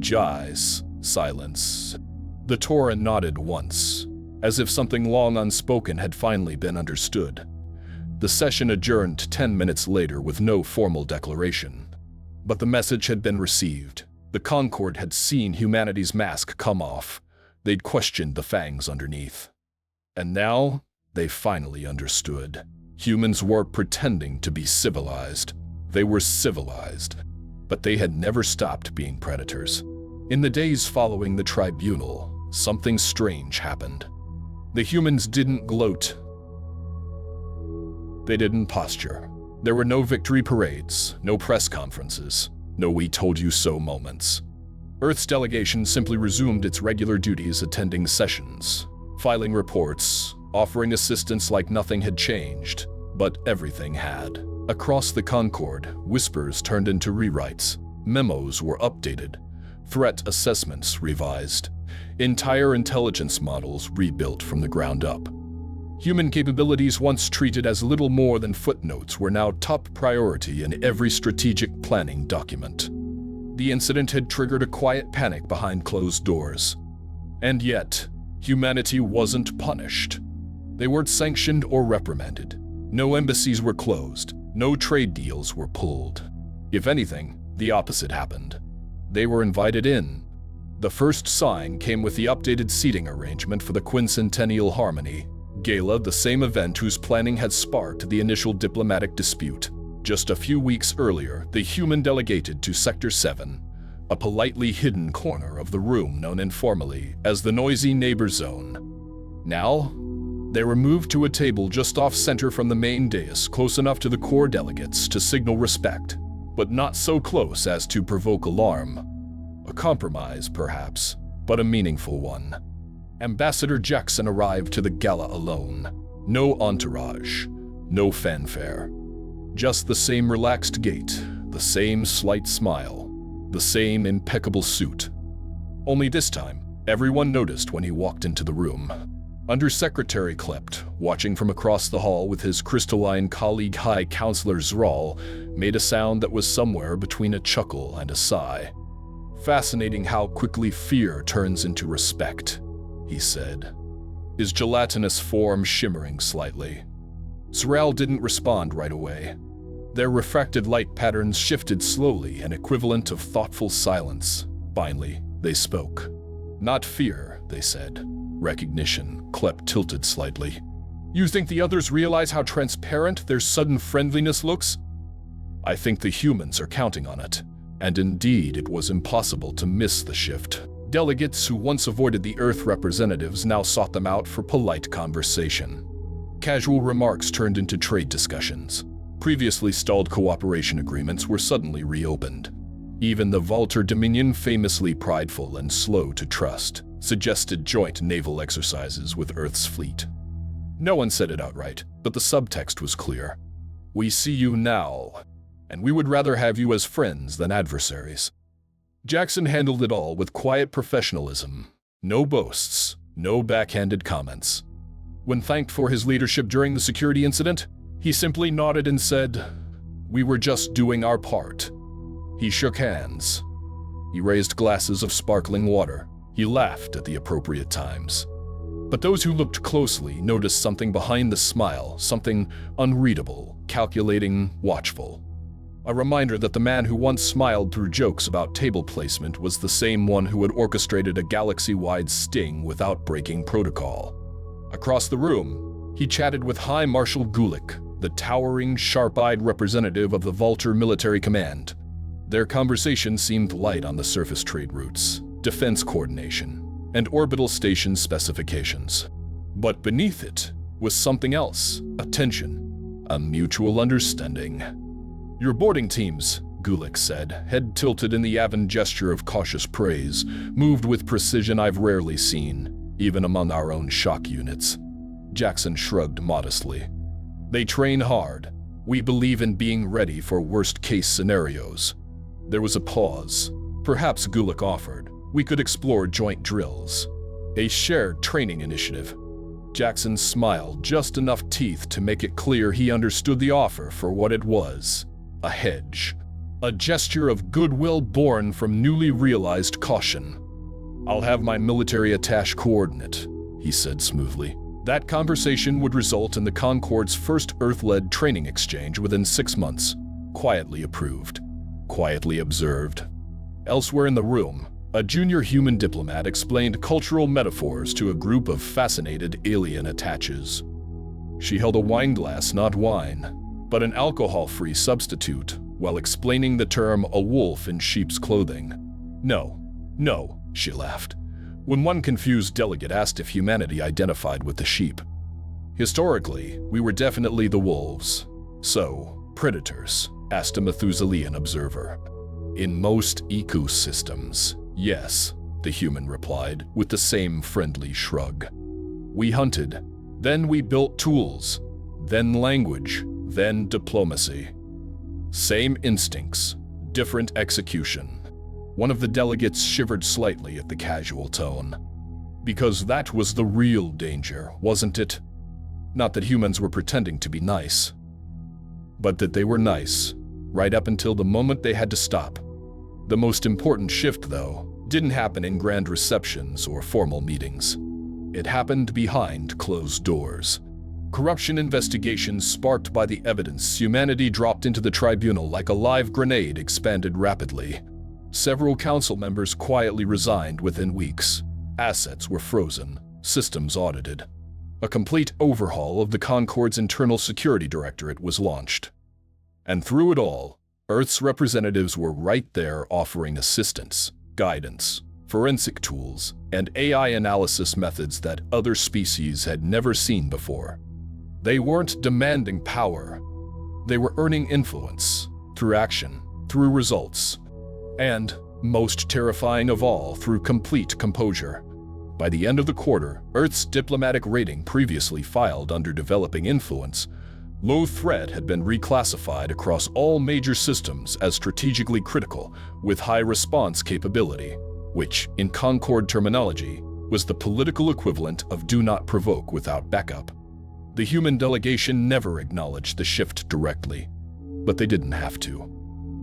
Jai's silence. The Tauran nodded once, as if something long unspoken had finally been understood. The session adjourned 10 minutes later with no formal declaration. But the message had been received. The Concord had seen humanity's mask come off. They'd questioned the fangs underneath. And now, they finally understood. Humans weren't pretending to be civilized. They were civilized. But they had never stopped being predators. In the days following the tribunal, something strange happened. The humans didn't gloat. They didn't posture. There were no victory parades, no press conferences, no "we told you so" moments. Earth's delegation simply resumed its regular duties, attending sessions, filing reports, offering assistance like nothing had changed. But everything had. Across the Concord, whispers turned into rewrites, memos were updated, threat assessments revised, entire intelligence models rebuilt from the ground up. Human capabilities, once treated as little more than footnotes, were now top priority in every strategic planning document. The incident had triggered a quiet panic behind closed doors. And yet, humanity wasn't punished. They weren't sanctioned or reprimanded. No embassies were closed. No trade deals were pulled. If anything, the opposite happened. They were invited in. The first sign came with the updated seating arrangement for the Quincentennial Harmony Gala, the same event whose planning had sparked the initial diplomatic dispute. Just a few weeks earlier, the human delegated to Sector 7, a politely hidden corner of the room known informally as the noisy neighbor zone. Now, they were moved to a table just off-center from the main dais, close enough to the core delegates to signal respect, but not so close as to provoke alarm. A compromise, perhaps, but a meaningful one. Ambassador Jackson arrived to the gala alone. No entourage, no fanfare. Just the same relaxed gait, the same slight smile, the same impeccable suit. Only this time, everyone noticed when he walked into the room. Undersecretary Klept, watching from across the hall with his crystalline colleague High Counselor Zral, made a sound that was somewhere between a chuckle and a sigh. "Fascinating how quickly fear turns into respect," he said, his gelatinous form shimmering slightly. Zral didn't respond right away. Their refracted light patterns shifted slowly, an equivalent of thoughtful silence. Finally, they spoke. "Not fear," they said. "Recognition." Klept tilted slightly. "You think the others realize how transparent their sudden friendliness looks?" "I think the humans are counting on it." And indeed, it was impossible to miss the shift. Delegates who once avoided the Earth representatives now sought them out for polite conversation. Casual remarks turned into trade discussions. Previously stalled cooperation agreements were suddenly reopened. Even the Valter Dominion, famously prideful and slow to trust, suggested joint naval exercises with Earth's fleet. No one said it outright, but the subtext was clear. "We see you now, and we would rather have you as friends than adversaries." Jackson handled it all with quiet professionalism. No boasts, no backhanded comments. When thanked for his leadership during the security incident, he simply nodded and said, "We were just doing our part." He shook hands. He raised glasses of sparkling water. He laughed at the appropriate times. But those who looked closely noticed something behind the smile, something unreadable, calculating, watchful. A reminder that the man who once smiled through jokes about table placement was the same one who had orchestrated a galaxy-wide sting without breaking protocol. Across the room, he chatted with High Marshal Gulick, the towering, sharp-eyed representative of the Valter Military Command. Their conversation seemed light on the surface trade routes, defense coordination, and orbital station specifications. But beneath it was something else, a tension, a mutual understanding. "Your boarding teams," Gulick said, head tilted in the Avon gesture of cautious praise, moved with precision I've rarely seen, even among our own shock units. Jackson shrugged modestly. "They train hard. We believe in being ready for worst-case scenarios." There was a pause. Perhaps Gulick offered, "We could explore joint drills. A shared training initiative." Jackson smiled, just enough teeth to make it clear he understood the offer for what it was. A hedge. A gesture of goodwill born from newly realized caution. "I'll have my military attaché coordinate," he said smoothly. That conversation would result in the Concord's first Earth-led training exchange within 6 months. Quietly approved. Quietly observed. Elsewhere in the room, a junior human diplomat explained cultural metaphors to a group of fascinated alien attachés. She held a wine glass, not wine, but an alcohol-free substitute, while explaining the term "a wolf in sheep's clothing." No, No, she laughed, when one confused delegate asked if humanity identified with the sheep. Historically, we were definitely the wolves. So, predators, asked a Methuselian observer. In most ecosystems, yes, the human replied with the same friendly shrug. We hunted, then we built tools, then language, then diplomacy. Same instincts, different execution. One of the delegates shivered slightly at the casual tone. Because that was the real danger, wasn't it? Not that humans were pretending to be nice, but that they were nice, right up until the moment they had to stop. The most important shift, though, didn't happen in grand receptions or formal meetings. It happened behind closed doors. Corruption investigations sparked by the evidence humanity dropped into the tribunal like a live grenade expanded rapidly. Several council members quietly resigned within weeks. Assets were frozen, systems audited. A complete overhaul of the Concord's internal security directorate was launched. And through it all, Earth's representatives were right there offering assistance, guidance, forensic tools, and AI analysis methods that other species had never seen before. They weren't demanding power. They were earning influence, through action, through results, and, most terrifying of all, through complete composure. By the end of the quarter, Earth's diplomatic rating, previously filed under developing influence, low threat, had been reclassified across all major systems as strategically critical with high response capability, which, in Concord terminology, was the political equivalent of do not provoke without backup. The human delegation never acknowledged the shift directly, but they didn't have to.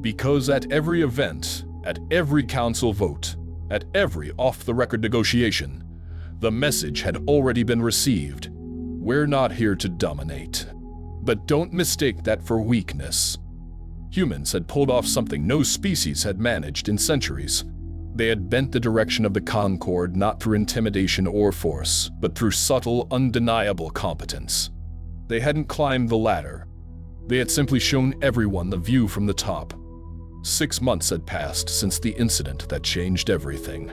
Because at every event, at every council vote, at every off-the-record negotiation, the message had already been received. We're not here to dominate. But don't mistake that for weakness. Humans had pulled off something no species had managed in centuries. They had bent the direction of the Concord not through intimidation or force, but through subtle, undeniable competence. They hadn't climbed the ladder. They had simply shown everyone the view from the top. 6 months had passed since the incident that changed everything.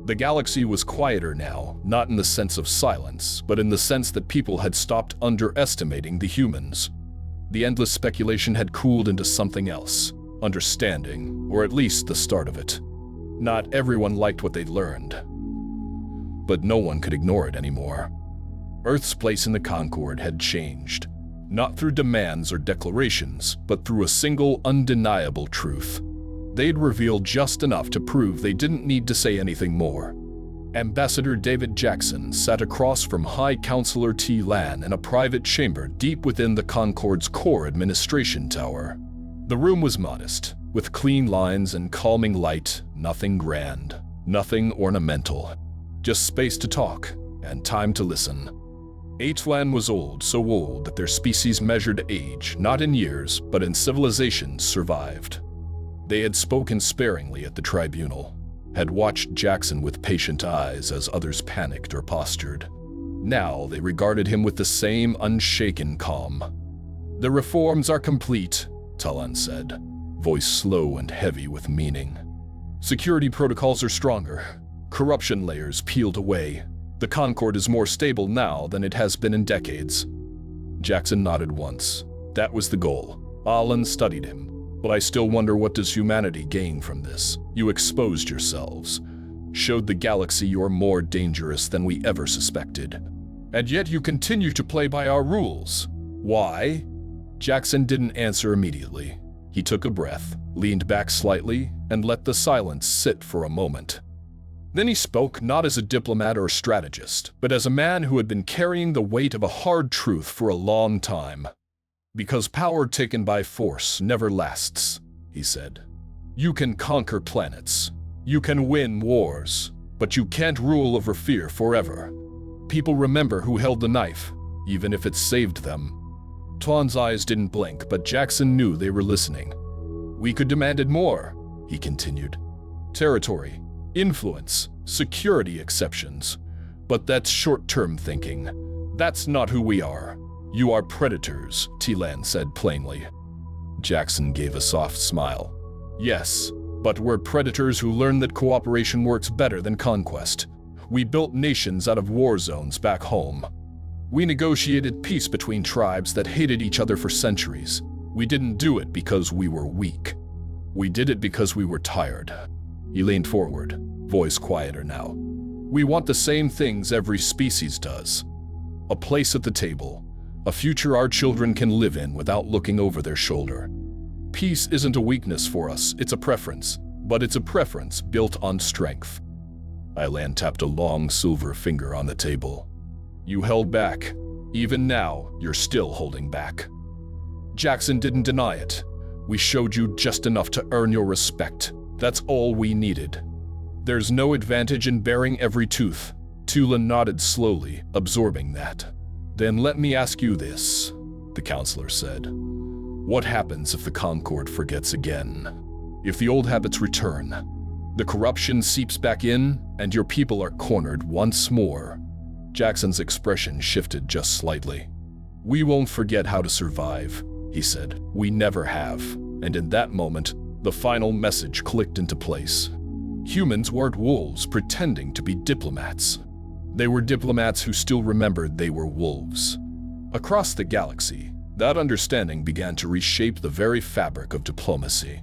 The galaxy was quieter now, not in the sense of silence, but in the sense that people had stopped underestimating the humans. The endless speculation had cooled into something else, understanding, or at least the start of it. Not everyone liked what they'd learned, but no one could ignore it anymore. Earth's place in the Concord had changed, not through demands or declarations, but through a single undeniable truth. They'd revealed just enough to prove they didn't need to say anything more. Ambassador David Jackson sat across from High Counselor T. Lan in a private chamber deep within the Concord's core administration tower. The room was modest, with clean lines and calming light, nothing grand, nothing ornamental. Just space to talk, and time to listen. Lan was old, so old that their species measured age, not in years, but in civilizations survived. They had spoken sparingly at the tribunal, had watched Jackson with patient eyes as others panicked or postured. Now they regarded him with the same unshaken calm. "The reforms are complete," Talon said, voice slow and heavy with meaning. "Security protocols are stronger. Corruption layers peeled away. The Concord is more stable now than it has been in decades." Jackson nodded once. That was the goal. Alan studied him. "But I still wonder, what does humanity gain from this? You exposed yourselves, showed the galaxy you're more dangerous than we ever suspected. And yet you continue to play by our rules. Why?" Jackson didn't answer immediately. He took a breath, leaned back slightly, and let the silence sit for a moment. Then he spoke, not as a diplomat or strategist, but as a man who had been carrying the weight of a hard truth for a long time. "Because power taken by force never lasts," he said. "You can conquer planets. You can win wars, but you can't rule over fear forever. People remember who held the knife, even if it saved them." Tuan's eyes didn't blink, but Jackson knew they were listening. "We could demand it more," he continued. "Territory, influence, security exceptions. But that's short-term thinking. That's not who we are. You are predators," T-Lan said plainly. Jackson gave a soft smile. "Yes, But we're predators who learn that cooperation works better than conquest. We built nations out of war zones back home. We negotiated peace between tribes that hated each other for centuries. We didn't do it because we were weak. We did it because we were tired. He leaned forward, voice quieter now. We want the same things every species does. A place at the table, a future our children can live in without looking over their shoulder. Peace isn't a weakness for us, it's a preference, but it's a preference built on strength. Ilan tapped a long silver finger on the table. You held back. Even now, you're still holding back. Jackson didn't deny it. We showed you just enough to earn your respect. That's all we needed. There's no advantage in baring every tooth. Tula nodded slowly, absorbing that. Then let me ask you this, the counselor said. What happens if the Concord forgets again? If the old habits return, the corruption seeps back in, and your people are cornered once more? Jackson's expression shifted just slightly. We won't forget how to survive, he said. We never have. And in that moment, the final message clicked into place. Humans weren't wolves pretending to be diplomats. They were diplomats who still remembered they were wolves. Across the galaxy, that understanding began to reshape the very fabric of diplomacy.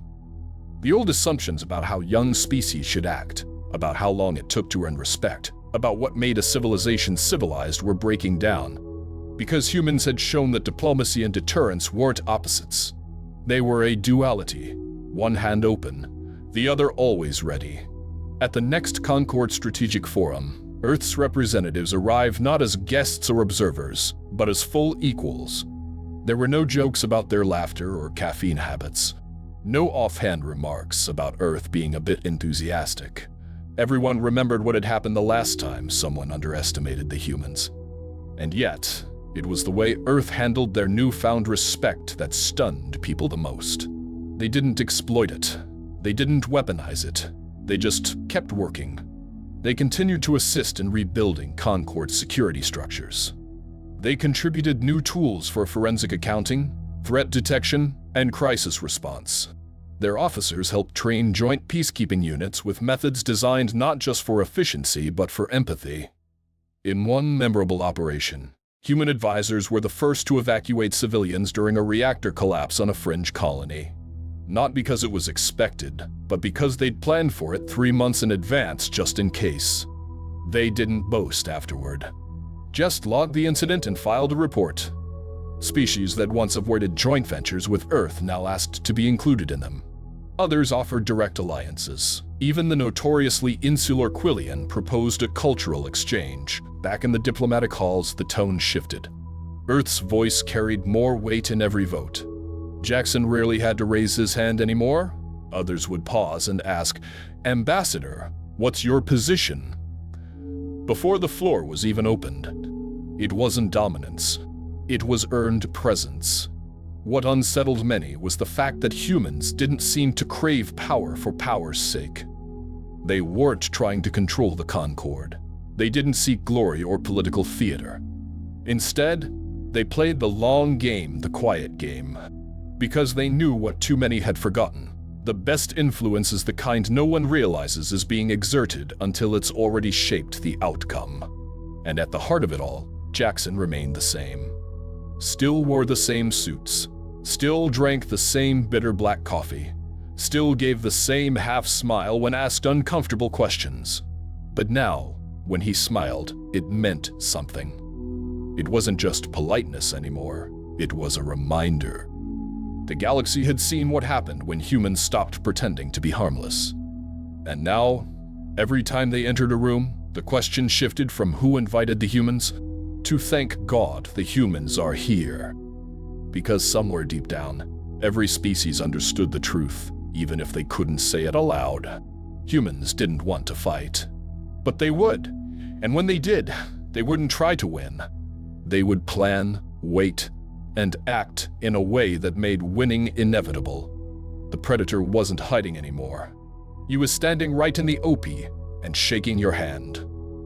The old assumptions about how young species should act, about how long it took to earn respect, about what made a civilization civilized were breaking down, because humans had shown that diplomacy and deterrence weren't opposites. They were a duality, one hand open, the other always ready. At the next Concord Strategic Forum, Earth's representatives arrived not as guests or observers, but as full equals. There were no jokes about their laughter or caffeine habits. No offhand remarks about Earth being a bit enthusiastic. Everyone remembered what had happened the last time someone underestimated the humans. And yet, it was the way Earth handled their newfound respect that stunned people the most. They didn't exploit it. They didn't weaponize it. They just kept working. They continued to assist in rebuilding Concord's security structures. They contributed new tools for forensic accounting, threat detection, and crisis response. Their officers helped train joint peacekeeping units with methods designed not just for efficiency but for empathy. In one memorable operation, human advisors were the first to evacuate civilians during a reactor collapse on a fringe colony. Not because it was expected, but because they'd planned for it 3 months in advance just in case. They didn't boast afterward. Just logged the incident and filed a report. Species that once avoided joint ventures with Earth now asked to be included in them. Others offered direct alliances. Even the notoriously insular Quillian proposed a cultural exchange. Back in the diplomatic halls, the tone shifted. Earth's voice carried more weight in every vote. Jackson rarely had to raise his hand anymore. Others would pause and ask, "Ambassador, what's your position?" Before the floor was even opened, it wasn't dominance. It was earned presence. What unsettled many was the fact that humans didn't seem to crave power for power's sake. They weren't trying to control the Concord. They didn't seek glory or political theater. Instead, they played the long game, the quiet game. Because they knew what too many had forgotten. The best influence is the kind no one realizes is being exerted until it's already shaped the outcome. And at the heart of it all, Jackson remained the same. Still wore the same suits, still drank the same bitter black coffee, still gave the same half smile when asked uncomfortable questions. But now, when he smiled, it meant something. It wasn't just politeness anymore, it was a reminder. The galaxy had seen what happened when humans stopped pretending to be harmless. And now, every time they entered a room, the question shifted from who invited the humans to thank God the humans are here. Because somewhere deep down, every species understood the truth, even if they couldn't say it aloud. Humans didn't want to fight. But they would. And when they did, they wouldn't try to win. They would plan, wait, and act in a way that made winning inevitable. The predator wasn't hiding anymore. He was standing right in the OP and shaking your hand.